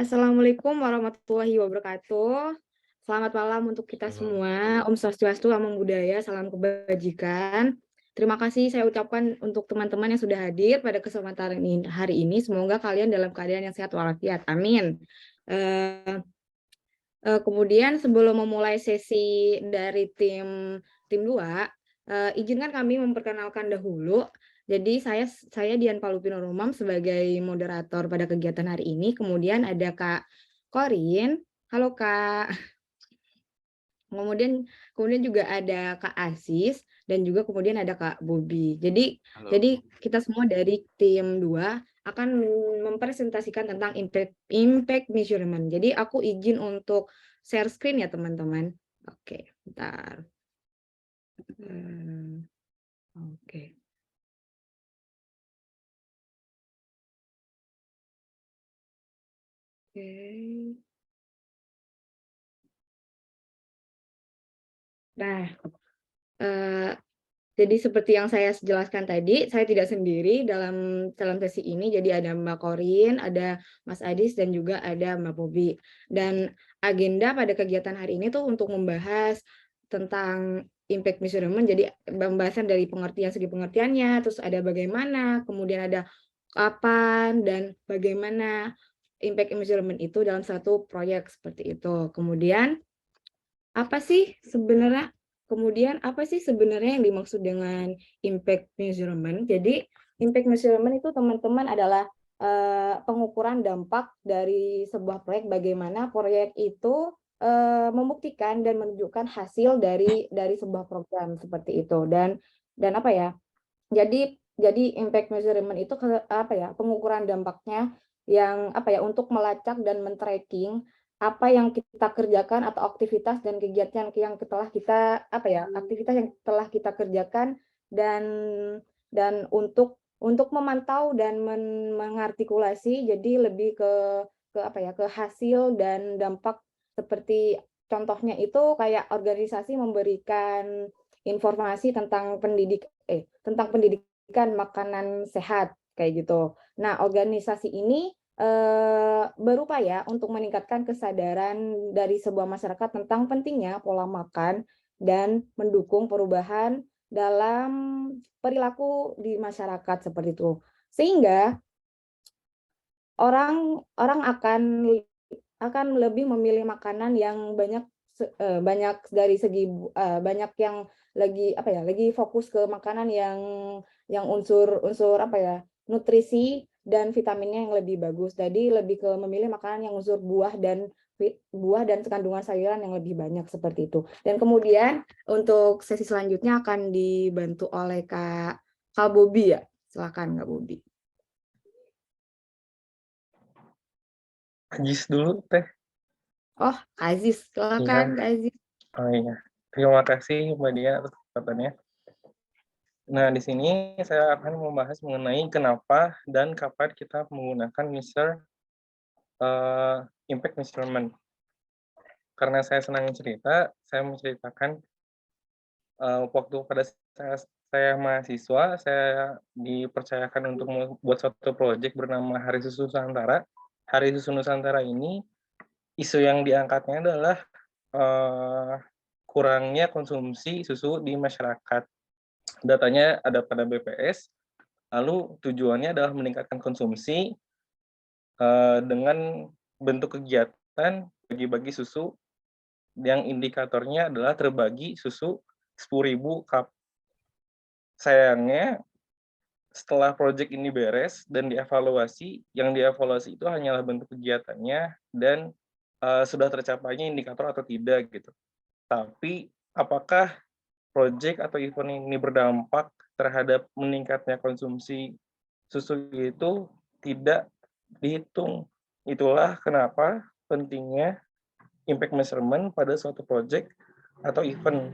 Assalamualaikum warahmatullahi wabarakatuh. Selamat malam untuk kita Halo. semua. Om Swastiastu, Namo Buddhaya, salam kebajikan. Terima kasih saya ucapkan untuk teman-teman yang sudah hadir pada kesempatan hari ini. Semoga kalian dalam keadaan yang sehat walafiat. Amin. Eh, Kemudian sebelum memulai sesi dari tim 2, izinkan kami memperkenalkan dahulu. Jadi saya Dian Palupino Romam sebagai moderator pada kegiatan hari ini. Kemudian ada Kak Korin. Halo Kak. Kemudian juga ada Kak Aziz dan juga kemudian ada Kak Bobi. Jadi Halo. jadi kita semua dari tim 2 akan mempresentasikan tentang impact measurement. Jadi aku izin untuk share screen ya teman-teman. Oke, bentar. Oke. Oke. Nah, eh, jadi seperti yang saya jelaskan tadi, saya tidak sendiri dalam sesi ini. Jadi ada Mbak Korin, ada Mas Adis, dan juga ada Mbak Bobi. Dan agenda pada kegiatan hari ini tuh untuk membahas tentang impact measurement. Jadi pembahasan dari segi pengertiannya, terus ada bagaimana, kemudian ada kapan, dan bagaimana impact measurement itu dalam satu proyek seperti itu. Apa sih sebenarnya apa sih sebenarnya yang dimaksud dengan impact measurement? Jadi impact measurement itu teman-teman adalah pengukuran dampak dari sebuah proyek, bagaimana proyek itu membuktikan dan menunjukkan hasil dari sebuah program seperti itu. Dan apa ya? Jadi impact measurement itu apa ya? Pengukuran dampaknya yang apa ya? Untuk melacak dan men-tracking apa yang kita kerjakan atau aktivitas dan kegiatan yang telah kita apa ya? Aktivitas yang telah kita kerjakan dan untuk memantau dan mengartikulasi, jadi lebih ke apa ya? Ke hasil dan dampak, seperti contohnya itu kayak organisasi memberikan informasi tentang pendidikan makanan sehat kayak gitu. Nah, organisasi ini berupaya untuk meningkatkan kesadaran dari sebuah masyarakat tentang pentingnya pola makan dan mendukung perubahan dalam perilaku di masyarakat seperti itu. Sehingga orang orang akan lebih memilih makanan yang banyak dari segi banyak yang lagi fokus ke makanan yang unsur apa ya, nutrisi dan vitaminnya yang lebih bagus. Jadi lebih ke memilih makanan yang unsur buah dan kandungan sayuran yang lebih banyak seperti itu. Dan kemudian untuk sesi selanjutnya akan dibantu oleh Kak Bobi ya. Silakan Kak Bobi. Ajis dulu teh. Oh, Kak Aziz, silakan Iya. Kak Aziz. Oh iya. Terima kasih Mbak Dia atas kesempatannya. Nah, di sini saya akan membahas mengenai kenapa dan kapan kita menggunakan impact measurement. Karena saya senang cerita, saya menceritakan waktu pada saya mahasiswa, saya dipercayakan untuk membuat suatu proyek bernama Hari Susu Nusantara. Hari Susu Nusantara ini isu yang diangkatnya adalah eee, kurangnya konsumsi susu di masyarakat. Datanya ada pada BPS, lalu tujuannya adalah meningkatkan konsumsi, dengan bentuk kegiatan bagi-bagi susu yang indikatornya adalah terbagi susu 10.000 cup. Sayangnya setelah project ini beres dan dievaluasi, yang dievaluasi itu hanyalah bentuk kegiatannya dan, sudah tercapainya indikator atau tidak gitu. Tapi apakah project atau event ini berdampak terhadap meningkatnya konsumsi susu itu tidak dihitung. Itulah kenapa pentingnya impact measurement pada suatu project atau event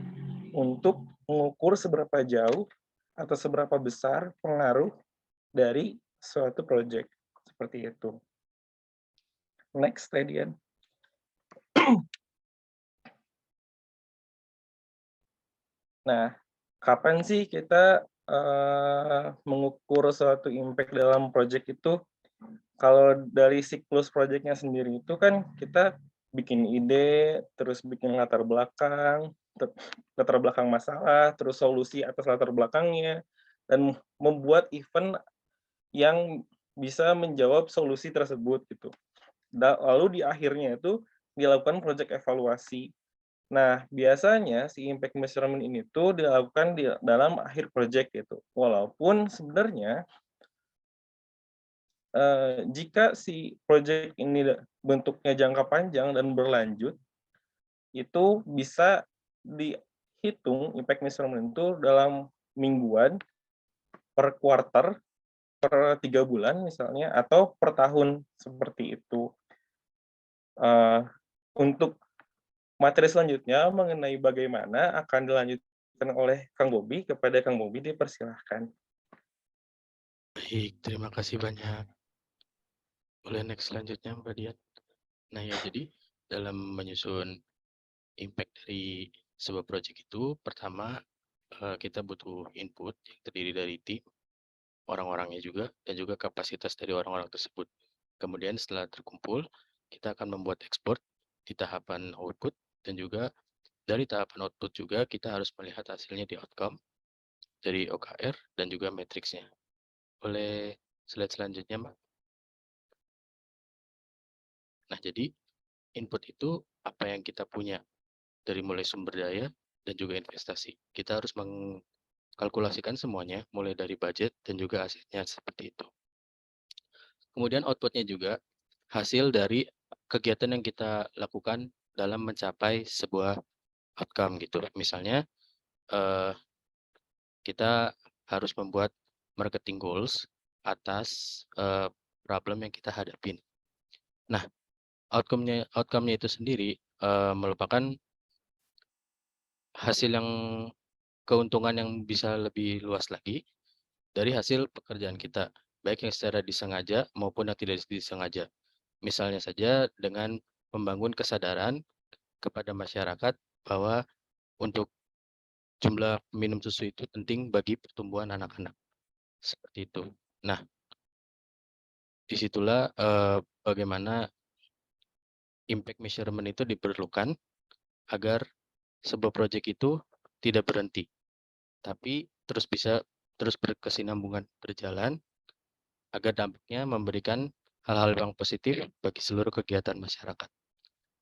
untuk mengukur seberapa jauh atau seberapa besar pengaruh dari suatu project, seperti itu. Next, Radian. Nah, kapan sih kita mengukur suatu impact dalam project itu? Kalau dari siklus project-nya sendiri itu kan kita bikin ide, terus bikin latar belakang masalah, terus solusi atas latar belakangnya, dan membuat event yang bisa menjawab solusi tersebut gitu. Lalu di akhirnya itu dilakukan project evaluasi. Nah, biasanya si impact measurement ini tuh dilakukan di dalam akhir project gitu. Walaupun sebenarnya jika si project ini bentuknya jangka panjang dan berlanjut, itu bisa dihitung impact measurement itu dalam mingguan, per quarter, per 3 bulan misalnya, atau per tahun, seperti itu. Eee, untuk materi selanjutnya mengenai bagaimana akan dilanjutkan oleh Kang Bobi, kepada Kang Bobi dipersilahkan. Baik, terima kasih banyak. Boleh next selanjutnya Mbak Dian. Nah ya, jadi dalam menyusun impact dari sebuah project itu, pertama kita butuh input yang terdiri dari tim, orang-orangnya juga, dan juga kapasitas dari orang-orang tersebut. Kemudian setelah terkumpul, kita akan membuat export di tahapan output, dan juga dari tahapan output juga kita harus melihat hasilnya di outcome, dari OKR, dan juga matriksnya. Boleh slide selanjutnya, Mbak? Nah, jadi input itu apa yang kita punya dari mulai sumber daya dan juga investasi. Kita harus mengkalkulasikan semuanya, mulai dari budget dan juga asetnya seperti itu. Kemudian outputnya juga hasil dari kegiatan yang kita lakukan dalam mencapai sebuah outcome gitu. Misalnya kita harus membuat marketing goals atas problem yang kita hadapin. Nah, outcome-nya itu sendiri merupakan hasil yang keuntungan yang bisa lebih luas lagi dari hasil pekerjaan kita, baik yang secara disengaja maupun yang tidak disengaja. Misalnya saja dengan membangun kesadaran kepada masyarakat bahwa untuk jumlah minum susu itu penting bagi pertumbuhan anak-anak. Seperti itu. Nah, disitulah bagaimana impact measurement itu diperlukan agar sebuah proyek itu tidak berhenti, tapi terus berkesinambungan berjalan agar dampaknya memberikan hal-hal yang positif bagi seluruh kegiatan masyarakat.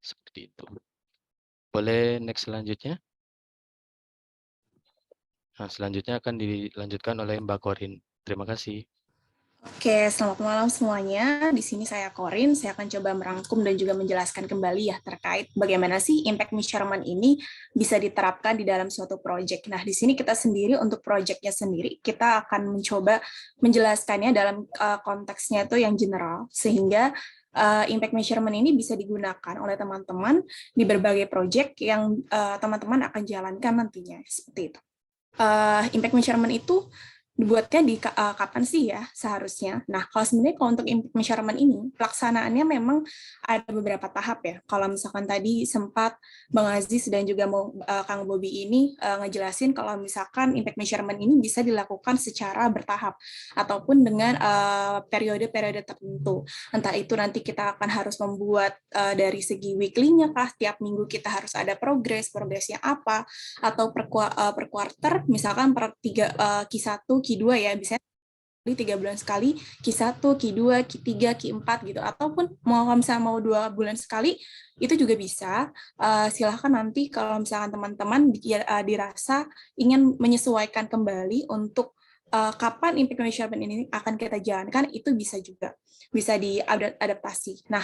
Seperti itu. Boleh next selanjutnya? Nah, selanjutnya akan dilanjutkan oleh Mbak Korin. Terima kasih. Oke, selamat malam semuanya. Di sini saya Korin, saya akan coba merangkum dan juga menjelaskan kembali ya terkait bagaimana sih impact measurement ini bisa diterapkan di dalam suatu proyek. Nah, di sini kita sendiri untuk proyeknya sendiri, kita akan mencoba menjelaskannya dalam konteksnya itu yang general, sehingga impact measurement ini bisa digunakan oleh teman-teman di berbagai proyek yang teman-teman akan jalankan nantinya, seperti itu. Impact measurement itu dibuatnya di kapan sih ya seharusnya. Nah, kalau sebenarnya kalau untuk impact measurement ini, pelaksanaannya memang ada beberapa tahap ya. Kalau misalkan tadi sempat Bang Aziz dan juga Kang Bobi ini ngejelasin kalau misalkan impact measurement ini bisa dilakukan secara bertahap ataupun dengan periode-periode tertentu. Entah itu nanti kita akan harus membuat dari segi weekly-nya kah, tiap minggu kita harus ada progresnya apa, atau per quarter, misalkan per Q1, Q2 ya, bisa 3 bulan sekali, Q1, Q2, Q3, Q4 gitu, ataupun misalnya mau 2 bulan sekali, itu juga bisa. Silahkan nanti kalau misalkan teman-teman dirasa ingin menyesuaikan kembali untuk kapan impact measurement ini akan kita jalankan, itu bisa juga, bisa diadaptasi. Nah,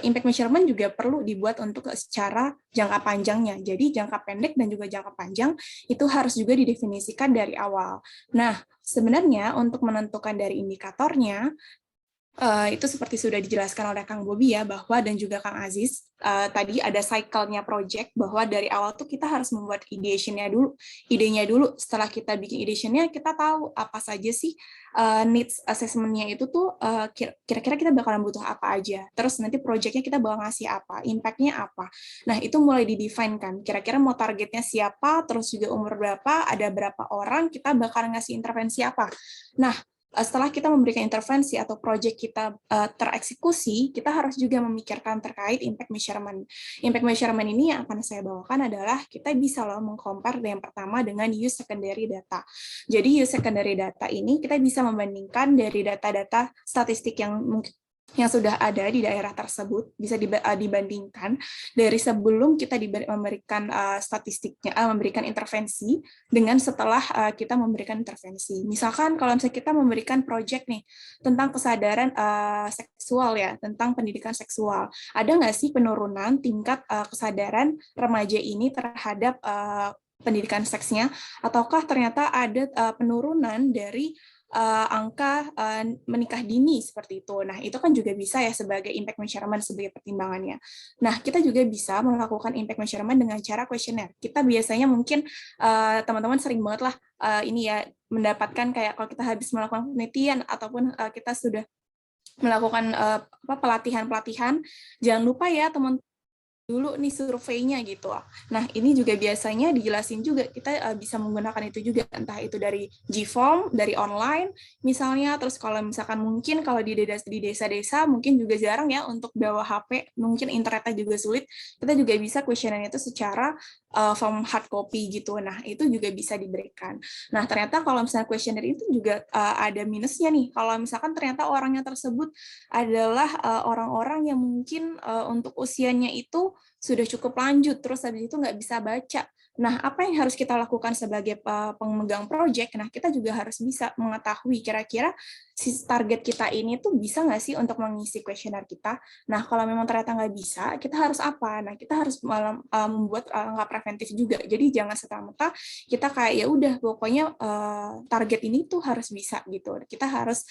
impact measurement juga perlu dibuat untuk secara jangka panjangnya. Jadi jangka pendek dan juga jangka panjang itu harus juga didefinisikan dari awal. Nah, sebenarnya untuk menentukan dari indikatornya, itu seperti sudah dijelaskan oleh Kang Bobi ya, bahwa dan juga Kang Aziz, tadi ada cycle-nya project, bahwa dari awal tuh kita harus membuat idenya dulu. Setelah kita bikin idenya, kita tahu apa saja sih needs assessment-nya itu tuh kira-kira kita bakalan butuh apa aja. Terus nanti project-nya kita bakal ngasih apa, impact-nya apa. Nah, itu mulai di-define kan, kira-kira mau targetnya siapa, terus juga umur berapa, ada berapa orang, kita bakal ngasih intervensi apa. Nah, setelah kita memberikan intervensi atau proyek kita tereksekusi, kita harus juga memikirkan terkait impact measurement. Impact measurement ini yang akan saya bawakan adalah kita bisa loh mengcompare yang pertama dengan use secondary data. Jadi use secondary data ini kita bisa membandingkan dari data-data statistik yang sudah ada di daerah tersebut, bisa dibandingkan dari sebelum kita memberikan statistiknya, memberikan intervensi dengan setelah kita memberikan intervensi. Misalkan kalau misalnya kita memberikan proyek nih tentang kesadaran seksual ya, tentang pendidikan seksual, ada nggak sih penurunan tingkat kesadaran remaja ini terhadap pendidikan seksnya, ataukah ternyata ada penurunan dari angka menikah dini seperti itu. Nah, itu kan juga bisa ya sebagai impact measurement sebagai pertimbangannya. Nah, kita juga bisa melakukan impact measurement dengan cara kuesioner. Kita biasanya mungkin teman-teman sering banget lah ini ya mendapatkan kayak kalau kita habis melakukan penelitian ataupun kita sudah melakukan pelatihan-pelatihan, jangan lupa ya teman dulu nih surveinya gitu. Nah, ini juga biasanya dijelasin juga, kita bisa menggunakan itu juga, entah itu dari G-Form, dari online misalnya, terus kalau misalkan mungkin kalau di desa-desa mungkin juga jarang ya untuk bawa HP, mungkin internetnya juga sulit, kita juga bisa kuesioner itu secara form hard copy gitu. Nah, itu juga bisa diberikan. Nah, ternyata kalau misalnya kuesioner itu juga ada minusnya nih, kalau misalkan ternyata orangnya tersebut adalah orang-orang yang mungkin untuk usianya itu sudah cukup lanjut, terus habis itu nggak bisa baca. Nah, apa yang harus kita lakukan sebagai pemegang proyek? Nah, kita juga harus bisa mengetahui kira-kira si target kita ini tuh bisa nggak sih untuk mengisi kuesioner kita. Nah, kalau memang ternyata nggak bisa, kita harus apa? Nah, kita harus membuat langkah preventif juga. Jadi jangan serta-merta kita kayak ya udah pokoknya target ini tuh harus bisa gitu. Kita harus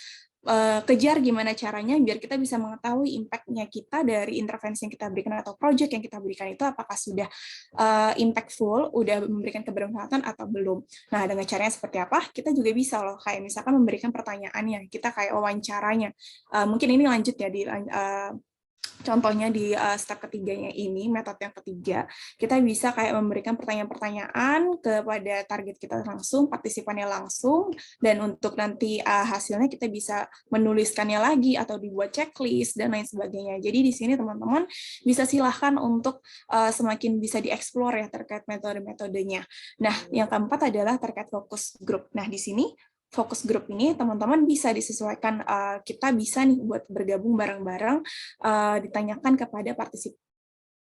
kejar gimana caranya biar kita bisa mengetahui impact-nya kita dari intervensi yang kita berikan atau project yang kita berikan itu apakah sudah impactful, udah memberikan kebermanfaatan atau belum. Nah, dengan caranya seperti apa? Kita juga bisa loh, kayak misalkan memberikan pertanyaannya, kita kayak wawancaranya. Mungkin ini lanjut ya di contohnya di step ketiganya ini, metode yang ketiga, kita bisa kayak memberikan pertanyaan-pertanyaan kepada target kita langsung, partisipannya langsung, dan untuk nanti hasilnya kita bisa menuliskannya lagi atau dibuat checklist dan lain sebagainya. Jadi di sini teman-teman bisa silahkan untuk semakin bisa dieksplor ya terkait metode-metodenya. Nah, yang keempat adalah terkait fokus group. Nah, di sini fokus grup ini teman-teman bisa disesuaikan, kita bisa nih buat bergabung bareng-bareng, ditanyakan kepada partisipan.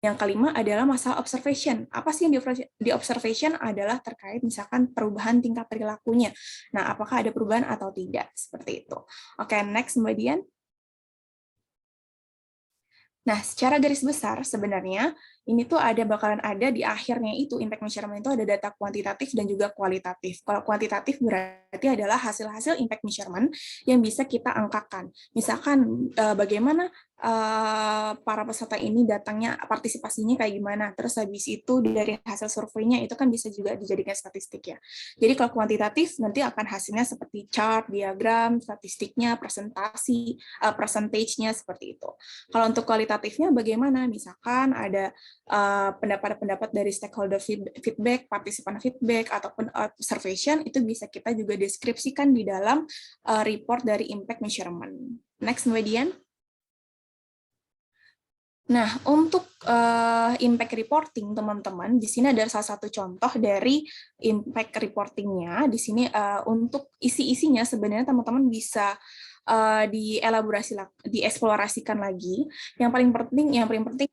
Yang kelima adalah masalah observation. Apa sih yang di observation adalah terkait misalkan perubahan tingkat perilakunya. Nah, apakah ada perubahan atau tidak, seperti itu. Oke, next Mbak Dian. Nah, secara garis besar sebenarnya ini tuh bakalan ada di akhirnya itu impact measurement itu ada data kuantitatif dan juga kualitatif. Kalau kuantitatif berarti adalah hasil-hasil impact measurement yang bisa kita angkakan. Misalkan bagaimana para peserta ini datangnya, partisipasinya kayak gimana, terus habis itu dari hasil surveinya itu kan bisa juga dijadikan statistik ya. Jadi kalau kuantitatif nanti akan hasilnya seperti chart, diagram, statistiknya, presentasi, percentage-nya seperti itu. Kalau untuk kualitatifnya bagaimana? Misalkan ada pendapat-pendapat dari stakeholder feedback, partisipan feedback, ataupun observation, itu bisa kita juga deskripsikan di dalam report dari impact measurement. Next, Mbak Dian. Nah, untuk impact reporting, teman-teman, di sini ada salah satu contoh dari impact reporting-nya. Di sini untuk isi-isinya sebenarnya teman-teman bisa dieksplorasikan lagi. Yang paling penting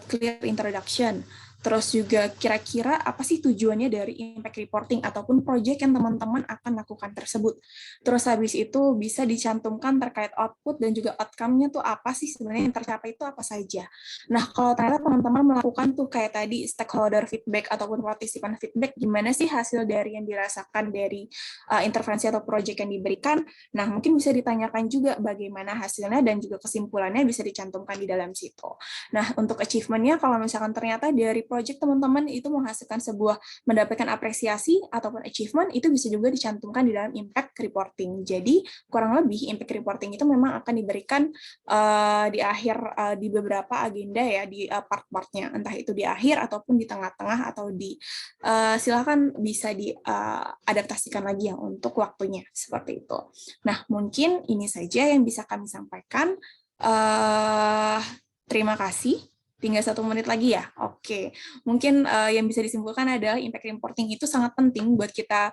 clear introduction. Terus juga kira-kira apa sih tujuannya dari impact reporting ataupun project yang teman-teman akan lakukan tersebut. Terus habis itu bisa dicantumkan terkait output dan juga outcome-nya tuh apa sih sebenarnya yang tercapai itu apa saja. Nah, kalau ternyata teman-teman melakukan tuh kayak tadi stakeholder feedback ataupun partisipan feedback, gimana sih hasil dari yang dirasakan dari intervensi atau project yang diberikan. Nah, mungkin bisa ditanyakan juga bagaimana hasilnya dan juga kesimpulannya bisa dicantumkan di dalam situ. Nah, untuk achievement-nya kalau misalkan ternyata dari project teman-teman itu menghasilkan sebuah mendapatkan apresiasi ataupun achievement, itu bisa juga dicantumkan di dalam impact reporting. Jadi kurang lebih impact reporting itu memang akan diberikan di akhir di beberapa agenda ya, di part-partnya, entah itu di akhir ataupun di tengah-tengah atau di silakan bisa diadaptasikan lagi ya untuk waktunya seperti itu. Nah, mungkin ini saja yang bisa kami sampaikan. Terima kasih. Tinggal 1 menit lagi ya. Oke, mungkin yang bisa disimpulkan adalah impact reporting itu sangat penting buat kita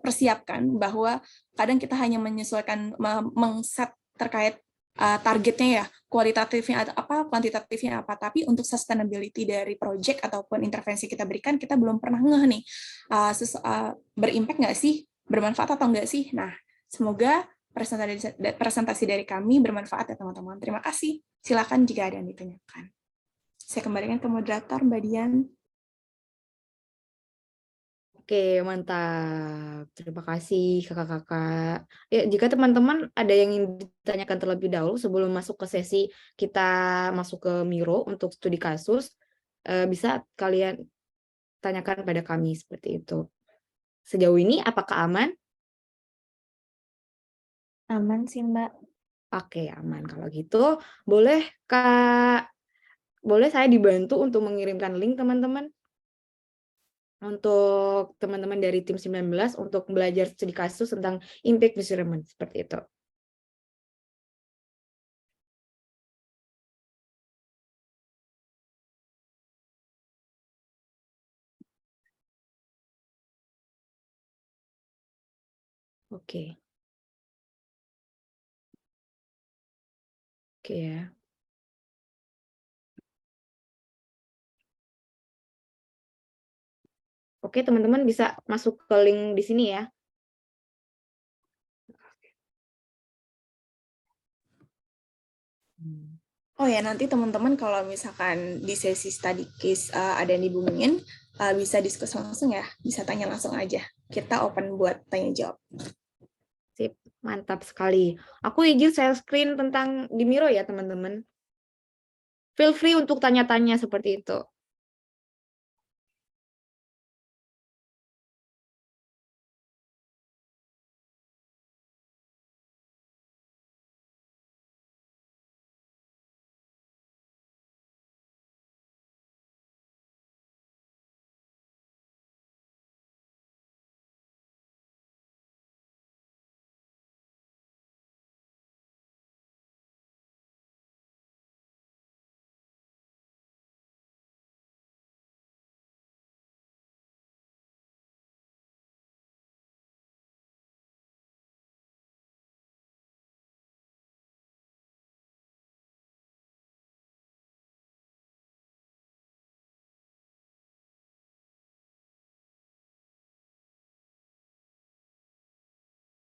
persiapkan, bahwa kadang kita hanya menyesuaikan mengset terkait targetnya ya, kualitatifnya apa, kuantitatifnya apa, tapi untuk sustainability dari project ataupun intervensi kita berikan, kita belum pernah ngeh nih, berimpact nggak sih, bermanfaat atau nggak sih. Nah, semoga presentasi dari kami bermanfaat ya teman-teman. Terima kasih. Silakan jika ada yang ditanyakan. Saya kembalikan ke moderator, Mbak Dian. Oke, mantap. Terima kasih kakak-kakak. Ya, jika teman-teman ada yang ingin ditanyakan terlebih dahulu sebelum masuk ke sesi kita masuk ke Miro untuk studi kasus, bisa kalian tanyakan pada kami seperti itu. Sejauh ini apakah aman? Aman sih, Mbak. Oke, aman. Kalau gitu, boleh saya dibantu untuk mengirimkan link teman-teman? Untuk teman-teman dari tim 19 untuk belajar studi kasus tentang impact measurement, seperti itu. Oke. Oke ya. Oke, teman-teman bisa masuk ke link di sini ya. Oh ya, nanti teman-teman kalau misalkan di sesi study case ada yang dibumingin, bisa diskusi langsung ya, bisa tanya langsung aja. Kita open buat tanya jawab. Sip, mantap sekali. Aku izin share screen tentang di Miro ya, teman-teman. Feel free untuk tanya-tanya seperti itu.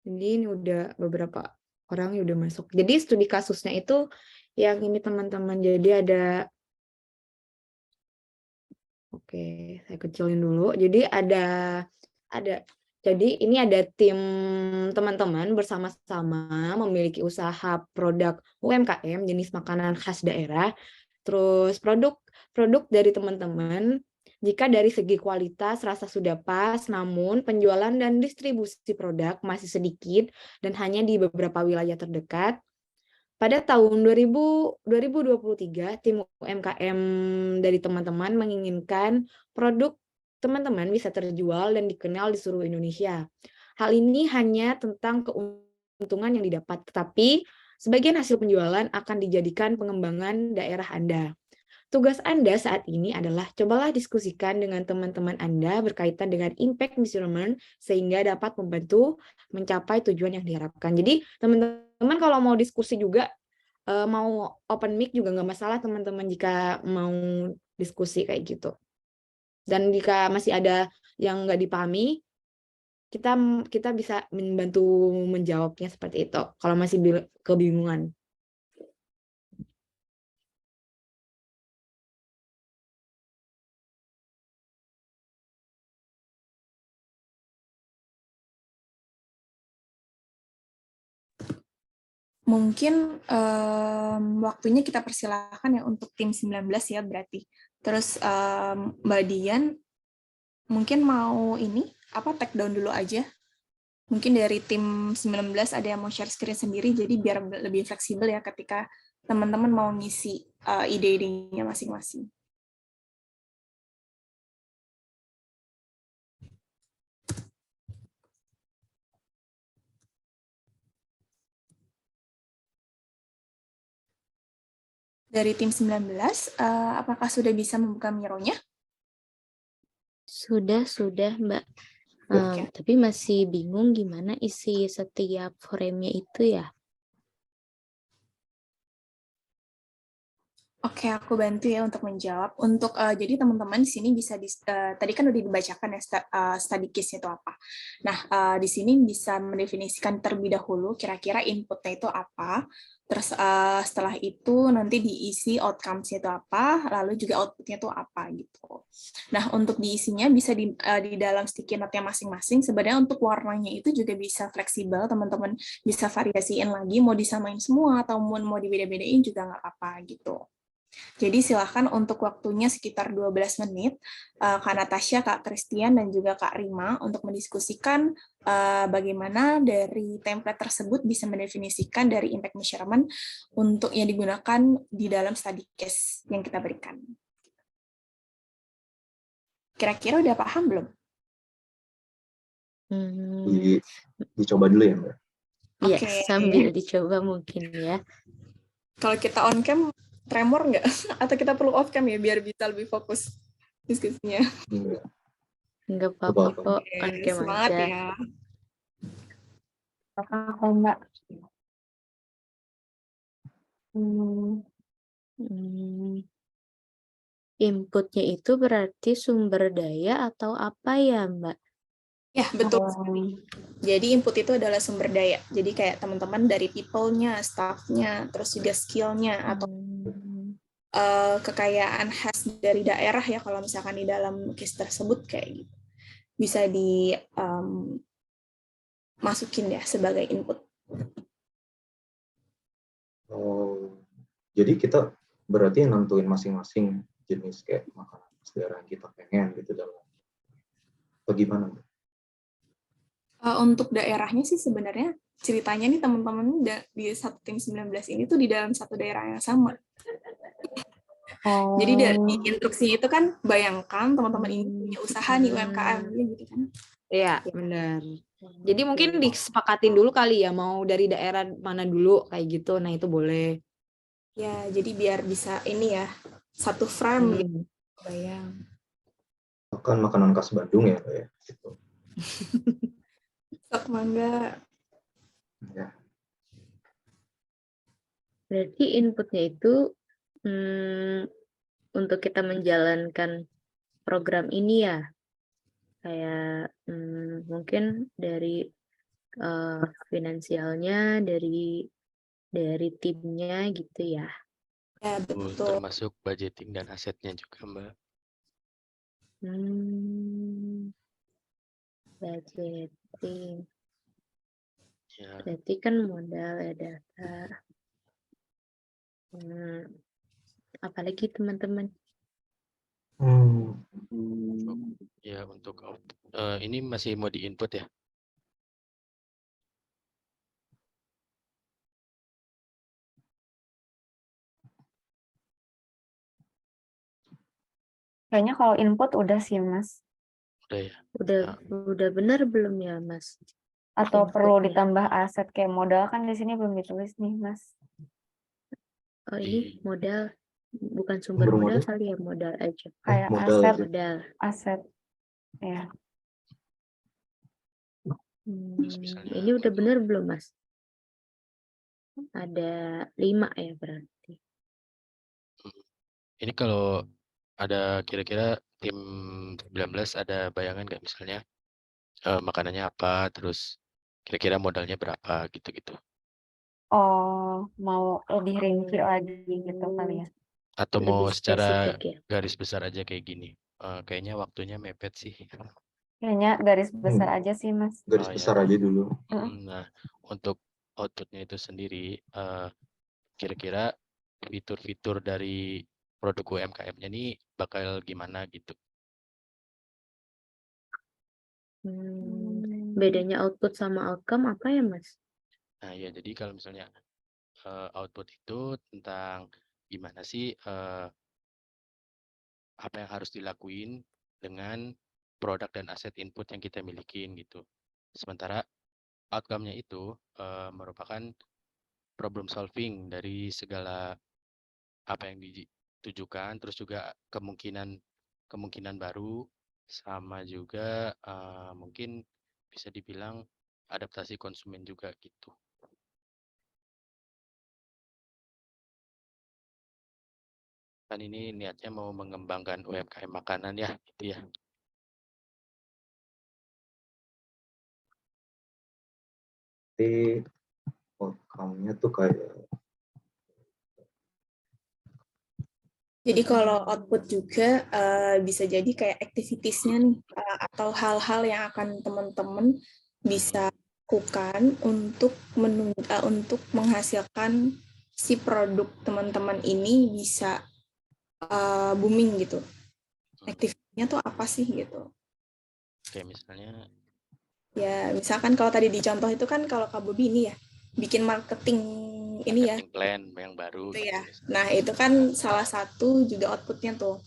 Jadi ini udah beberapa orang yang udah masuk. Jadi studi kasusnya itu yang ini teman-teman. Jadi oke, saya kecilin dulu. Jadi jadi ini ada tim teman-teman bersama-sama memiliki usaha produk UMKM jenis makanan khas daerah. Terus produk dari teman-teman jika dari segi kualitas rasa sudah pas, namun penjualan dan distribusi produk masih sedikit dan hanya di beberapa wilayah terdekat. Pada tahun 2023, tim UMKM dari teman-teman menginginkan produk teman-teman bisa terjual dan dikenal di seluruh Indonesia. Hal ini hanya tentang keuntungan yang didapat, tetapi sebagian hasil penjualan akan dijadikan pengembangan daerah Anda. Tugas Anda saat ini adalah cobalah diskusikan dengan teman-teman Anda berkaitan dengan impact measurement sehingga dapat membantu mencapai tujuan yang diharapkan. Jadi teman-teman kalau mau diskusi juga, mau open mic juga nggak masalah teman-teman jika mau diskusi kayak gitu. Dan jika masih ada yang nggak dipahami, kita bisa membantu menjawabnya seperti itu kalau masih kebingungan. Mungkin waktunya kita persilahkan ya untuk tim 19 ya berarti. Terus Mbak Dian mungkin mau take down dulu aja. Mungkin dari tim 19 ada yang mau share screen sendiri, jadi biar lebih fleksibel ya ketika teman-teman mau ngisi ide-idenya masing-masing. Dari tim 19, apakah sudah bisa membuka Miro-nya? Sudah, Mbak. Oke. Tapi masih bingung gimana isi setiap foremnya itu ya. Oke, aku bantu ya untuk menjawab. Jadi teman-teman di sini bisa tadi kan udah dibacakan ya study case itu apa. Nah, di sini bisa mendefinisikan terlebih dahulu kira-kira inputnya itu apa. Terus setelah itu nanti diisi outcomes-nya itu apa, lalu juga output-nya itu apa gitu. Nah, untuk diisinya bisa di dalam sticky note-nya masing-masing. Sebenarnya untuk warnanya itu juga bisa fleksibel, teman-teman bisa variasiin lagi, mau disamain semua atau mau dibeda-bedain juga nggak apa-apa gitu. Jadi silahkan untuk waktunya sekitar 12 menit, Kak Natasha, Kak Christian, dan juga Kak Rima untuk mendiskusikan bagaimana dari template tersebut bisa mendefinisikan dari impact measurement untuk yang digunakan di dalam study case yang kita berikan. Kira-kira udah paham belum? Dicoba dulu ya, Mbak. Iya, Oke. sambil dicoba mungkin ya. Kalau kita on cam, tremor nggak? Atau kita perlu off cam ya, biar bisa lebih fokus diskusinya? Nggak apa-apa kok, on cam Semangat aja. ya. Apa Mbak? Inputnya itu berarti sumber daya atau apa ya, Mbak? Ya, betul. Jadi input itu adalah sumber daya. Jadi kayak teman-teman dari people-nya, staff-nya, terus juga skill-nya, atau kekayaan khas dari daerah ya, kalau misalkan di dalam case tersebut kayak gitu. Bisa dimasukin ya sebagai input. Oh, jadi kita berarti nentuin masing-masing jenis kayak makanan daerah yang kita pengen gitu dalam. Bagaimana? Untuk daerahnya sih sebenarnya ceritanya nih teman-teman di satu tim 19 ini tuh di dalam satu daerah yang sama. Jadi dari instruksinya itu kan bayangkan teman-teman ini punya usaha nih UMKM gitu kan. Iya, benar. Jadi mungkin disepakatin dulu kali ya, mau dari daerah mana dulu kayak gitu. Nah, itu boleh. Ya, jadi biar bisa ini ya, satu frame gitu. Bayang. Kan makanan khas Bandung ya, Mbak ya. Gitu. Stok mangga. Ya. Berarti inputnya itu untuk kita menjalankan program ini ya, kayak mungkin dari finansialnya, dari timnya gitu ya. Ya, betul. Termasuk budgeting dan asetnya juga, Mbak. Budgeting. Ya. Berarti kan modal ya, data. Apalagi teman-teman? Ya, untuk ini masih mau di-input ya? Kayaknya kalau input udah sih, Mas. Udah ya? Udah benar belum ya, Mas? Atau Inputnya. perlu ditambah aset kayak modal kan di sini belum ditulis nih, Mas. Oh, ini modal, bukan sumber modal kali ya, modal aja. Kayak modal aset, aja. Modal. aset. Ya. Ini udah benar belum, Mas? Ada 5 ya berarti. Ini kalau ada kira-kira tim 19 ada bayangan nggak misalnya makanannya apa, terus kira-kira modalnya berapa gitu-gitu. Oh, mau lebih rinci lagi gitu kali ya. Atau Lebih mau secara spesifik ya. garis besar aja kayak gini. Kayaknya waktunya mepet sih. Kayaknya garis besar aja sih, Mas. Garis besar aja dulu. Nah, untuk output-nya itu sendiri, kira-kira fitur-fitur dari produk UMKM-nya ini bakal gimana gitu. Bedanya output sama outcome apa ya, Mas? Nah ya, jadi kalau misalnya output itu tentang gimana sih apa yang harus dilakuin dengan produk dan aset input yang kita milikin gitu. Sementara outcome-nya itu merupakan problem solving dari segala apa yang ditujukan, terus juga kemungkinan baru, sama juga mungkin bisa dibilang adaptasi konsumen juga gitu. Kan ini niatnya mau mengembangkan UMKM makanan ya, gitu ya. Jadi outcome-nya tuh kayak Jadi kalau output juga bisa jadi kayak activities-nya nih atau hal-hal yang akan teman-teman bisa lakukan untuk untuk menghasilkan si produk teman-teman ini bisa booming gitu. Aktivitasnya tuh apa sih gitu? Kayak misalnya Ya misalkan kalau tadi di contoh itu kan kalau Kak Bobi ini ya bikin marketing ini ya. marketing plan yang baru Itu gitu ya. misalnya. Nah itu kan salah satu juga outputnya tuh.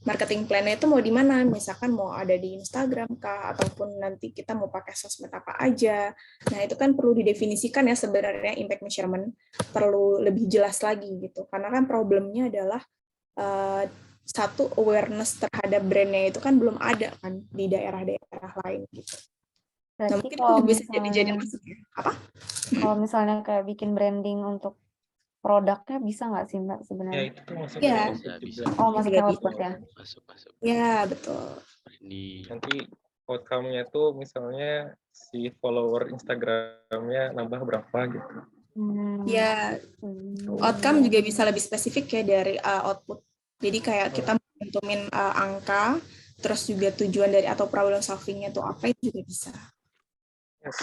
Marketing plan-nya itu mau di mana? Misalkan mau ada di Instagram kah, ataupun nanti kita mau pakai sosmed apa aja. Nah itu kan perlu didefinisikan ya sebenarnya impact measurement perlu lebih jelas lagi gitu. Karena kan problemnya adalah satu awareness terhadap brandnya itu kan belum ada kan di daerah-daerah lain gitu. Nah Berarti mungkin kalau itu bisa jadi misalnya masuk ya. Apa? kalau misalnya kayak bikin branding untuk produknya bisa nggak sih Mbak Ya sebenarnya? itu tuh masuk Iya. output Bisa. juga. Oh, Juga masuknya bisa. output ya. Masuk. Ya betul. Branding. Nanti outcome-nya tuh misalnya si follower Instagram-nya nambah berapa gitu. Ya, outcome juga bisa lebih spesifik ya dari output. Jadi kayak kita mencantumin angka, terus juga tujuan dari atau problem solving-nya itu apa itu juga bisa. Yes.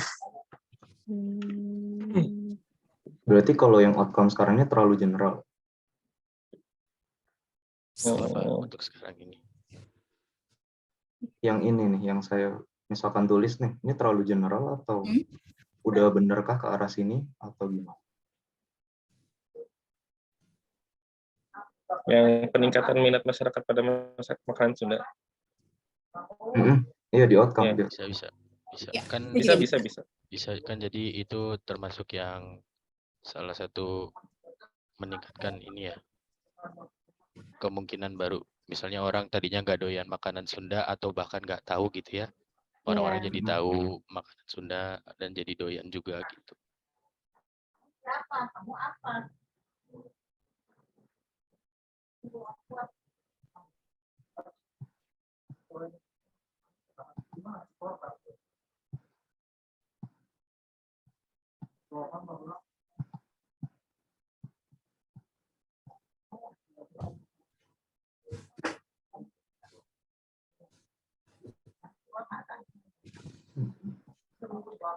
berarti kalau yang outcome sekarang ini terlalu general. Apa untuk sekarang ini? Yang ini nih, yang saya misalkan tulis nih, ini terlalu general atau udah benerkah ke arah sini atau gimana? Yang peningkatan minat masyarakat pada makanan Sunda. Iya di outcome. Ya. Bisa. Ya, Kan Bisa. bisa kan, jadi itu termasuk yang salah satu meningkatkan ini ya, kemungkinan baru. Misalnya orang tadinya nggak doyan makanan Sunda atau bahkan nggak tahu gitu ya, orang-orang jadi tahu makanan Sunda dan jadi doyan juga gitu.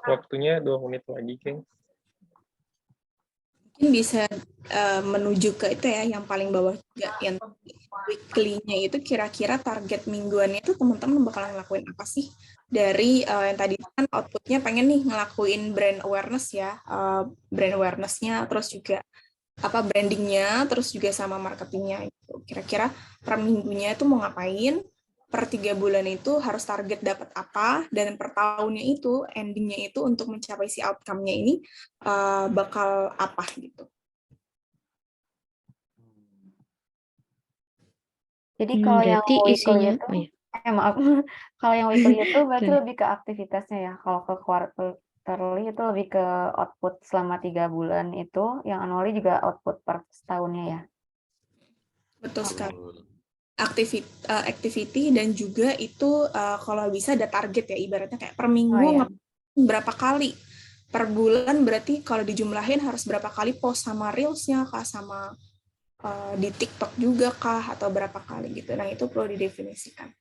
Waktunya 2 menit lagi, Keng. Mungkin bisa menuju ke itu ya, yang paling bawah juga, yang weekly-nya itu kira-kira target mingguannya itu teman-teman bakalan ngelakuin apa sih? Dari yang tadi kan outputnya pengen nih ngelakuin brand awareness ya, brand awareness-nya, terus juga apa brandingnya, terus juga sama marketingnya itu. Kira-kira per minggunya itu mau ngapain, per 3 bulan itu harus target dapat apa, dan per tahunnya itu endingnya itu untuk mencapai si outcome-nya ini bakal apa gitu. Jadi kalau yang Berarti weekly isinya itu, maaf, kalau yang weekly itu berarti Oke. lebih ke aktivitasnya ya. Kalau ke quarterly itu lebih ke output selama 3 bulan itu, yang annually juga output per setahunnya ya. Betul sekali. Activity dan juga itu kalau bisa ada target ya, ibaratnya kayak per minggu berapa kali, per bulan berarti kalau dijumlahin harus berapa kali post sama reels-nya kah, sama di TikTok juga kah, atau berapa kali gitu. Nah itu perlu didefinisikan.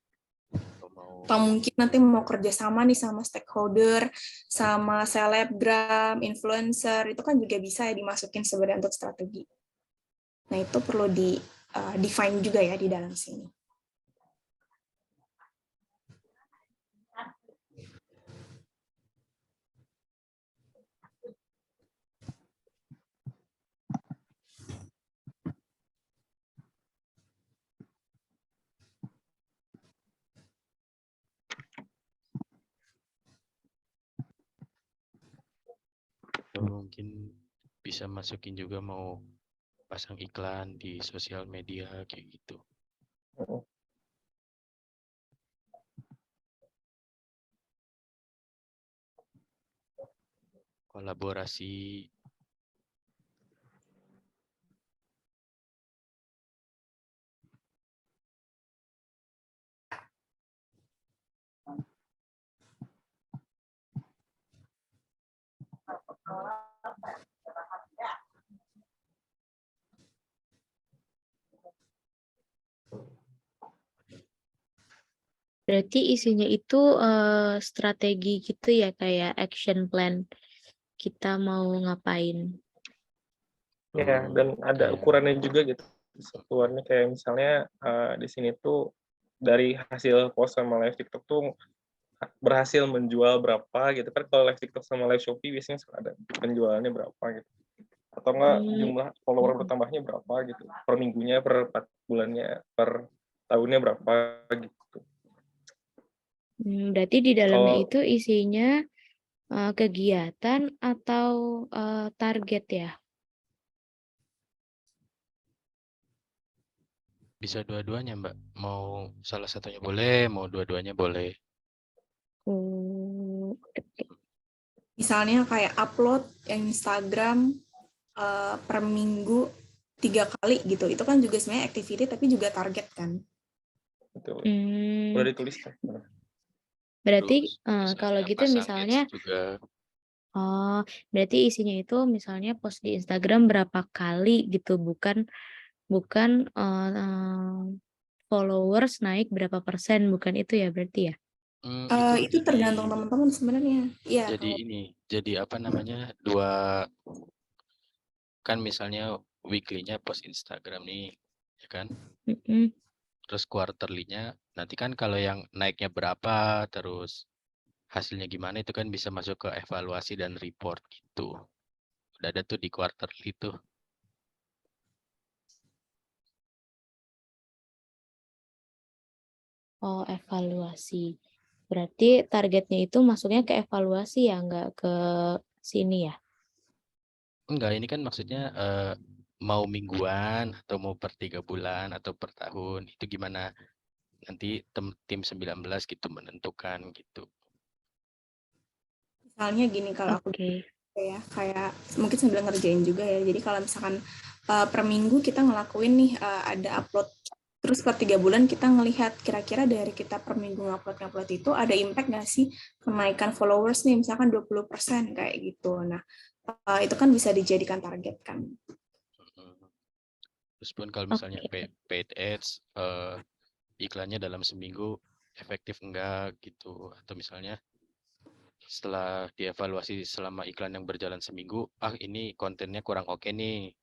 Kalau mau Atau mungkin nanti mau kerjasama nih sama stakeholder, sama selebgram, influencer, itu kan juga bisa ya dimasukin sebenarnya untuk strategi. Nah, itu perlu di define juga ya di dalam sini. Atau mungkin bisa masukin juga mau pasang iklan di sosial media kayak gitu. Kolaborasi. Berarti isinya itu strategi gitu ya, kayak action plan kita mau ngapain. Ya, dan ada Kayak ukurannya juga gitu. Satuannya kayak misalnya di sini tuh dari hasil post sama live TikTok tuh berhasil menjual berapa gitu kan. Kalau live TikTok sama live Shopee biasanya suka ada penjualannya berapa gitu. Atau enggak jumlah follower bertambahnya berapa gitu. Per minggunya, per 4 bulannya, per tahunnya berapa gitu. Berarti di dalamnya Kalau itu isinya kegiatan atau target ya? bisa dua-duanya, Mbak. Mau salah satunya boleh, mau dua-duanya boleh. Misalnya kayak upload Instagram per minggu 3 kali gitu. Itu kan juga sebenarnya activity tapi juga target kan. betul. Hmm, Udah ditulis kan. berarti Terus kalau misalnya gitu pasang misalnya, ads juga. berarti isinya itu misalnya post di Instagram berapa kali gitu, bukan followers naik berapa persen, bukan itu ya berarti ya? Itu tergantung teman-teman sebenarnya. Iya. Jadi apa namanya, kan misalnya weekly-nya post Instagram nih, ya kan? Terus quarterly-nya, nanti kan kalau yang naiknya berapa, terus hasilnya gimana, itu kan bisa masuk ke evaluasi dan report gitu. Udah ada tuh di quarterly tuh. Oh, evaluasi. Berarti targetnya itu masuknya ke evaluasi ya, nggak ke sini ya? Enggak, ini kan maksudnya mau mingguan atau mau per 3 bulan atau per tahun, itu gimana nanti tim 19 gitu menentukan gitu. Misalnya gini kalau aku ya kayak mungkin sambil ngerjain juga ya. Jadi kalau misalkan per minggu kita ngelakuin nih ada upload terus per 3 bulan kita ngelihat kira-kira dari kita per minggu ngupload itu ada impact nggak sih kenaikan followers nih misalkan 20% kayak gitu. Nah, itu kan bisa dijadikan target kan. Terus pun kalau misalnya paid ads, iklannya dalam seminggu efektif enggak gitu, atau misalnya setelah dievaluasi selama iklan yang berjalan seminggu, ini kontennya kurang oke nih,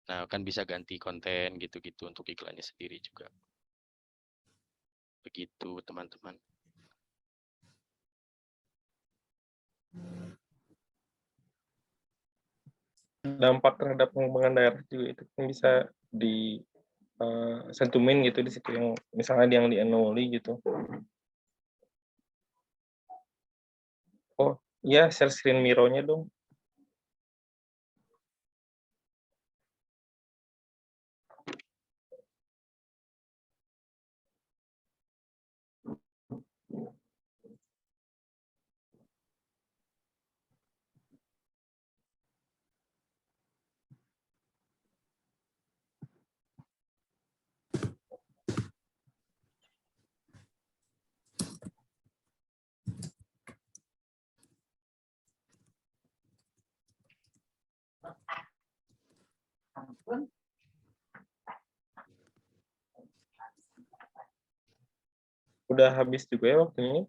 nah kan bisa ganti konten gitu-gitu untuk iklannya sendiri juga. Begitu teman-teman. Dampak terhadap pengembangan daerah juga itu kan bisa di sentumin gitu di situ, yang misalnya yang di Annually gitu. Oh iya, share screen mirror-nya dong. udah habis juga ya waktunya.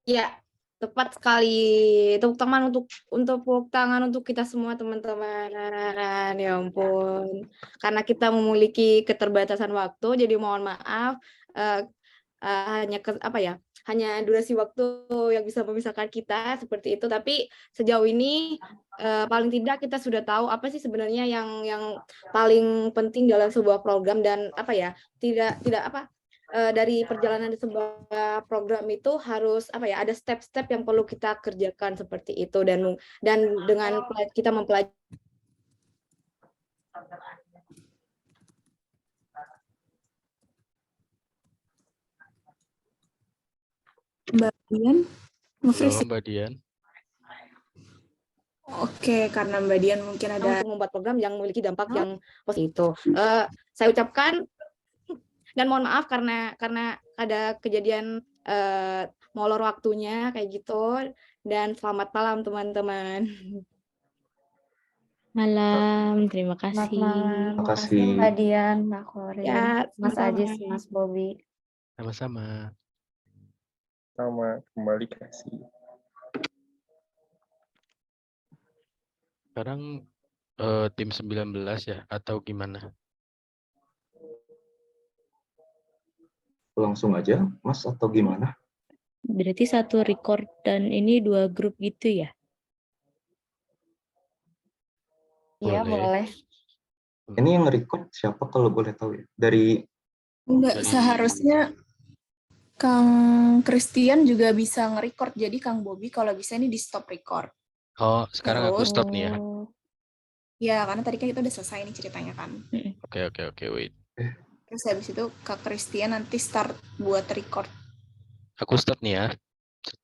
Ya, tepat sekali. Tepuk tangan untuk kita semua teman-teman. Ya ampun. Karena kita memiliki keterbatasan waktu, jadi mohon maaf hanya durasi waktu yang bisa memisahkan kita seperti itu. Tapi sejauh ini paling tidak kita sudah tahu apa sih sebenarnya yang paling penting dalam sebuah program, dan dari perjalanan sebuah program itu harus ada step-step yang perlu kita kerjakan seperti itu, dan dengan kita mempelajari Mbak Dian, Halo Mbak Dian. Oke, karena Mbak Dian mungkin ada untuk membuat program yang memiliki dampak yang positif itu. Saya ucapkan dan mohon maaf karena ada kejadian molor waktunya kayak gitu, dan selamat malam teman-teman. Malam, terima Selamat kasih. malam. Terima Makasih kasih. Mbak Dian, Mbak Korin, Ya, Mas sama-sama. Ajis, Mas Bobi. Sama-sama. Sama, kembali kasih. Sekarang tim 19 ya atau gimana? Langsung aja, Mas, atau gimana? Berarti satu record dan ini 2 grup gitu ya? Iya, boleh. Ini yang nge-record siapa kalau boleh tahu ya? Dari enggak, seharusnya Kang Christian juga bisa nge-record. Jadi Kang Bobi kalau bisa ini di stop record. Oh, sekarang aku Terus, stop nih ya. ya karena tadi kan kita udah selesai nih ceritanya kan. Oke, wait. Terus habis itu Kak Christian nanti start buat record. Aku stop nih ya.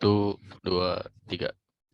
1, 2, 3.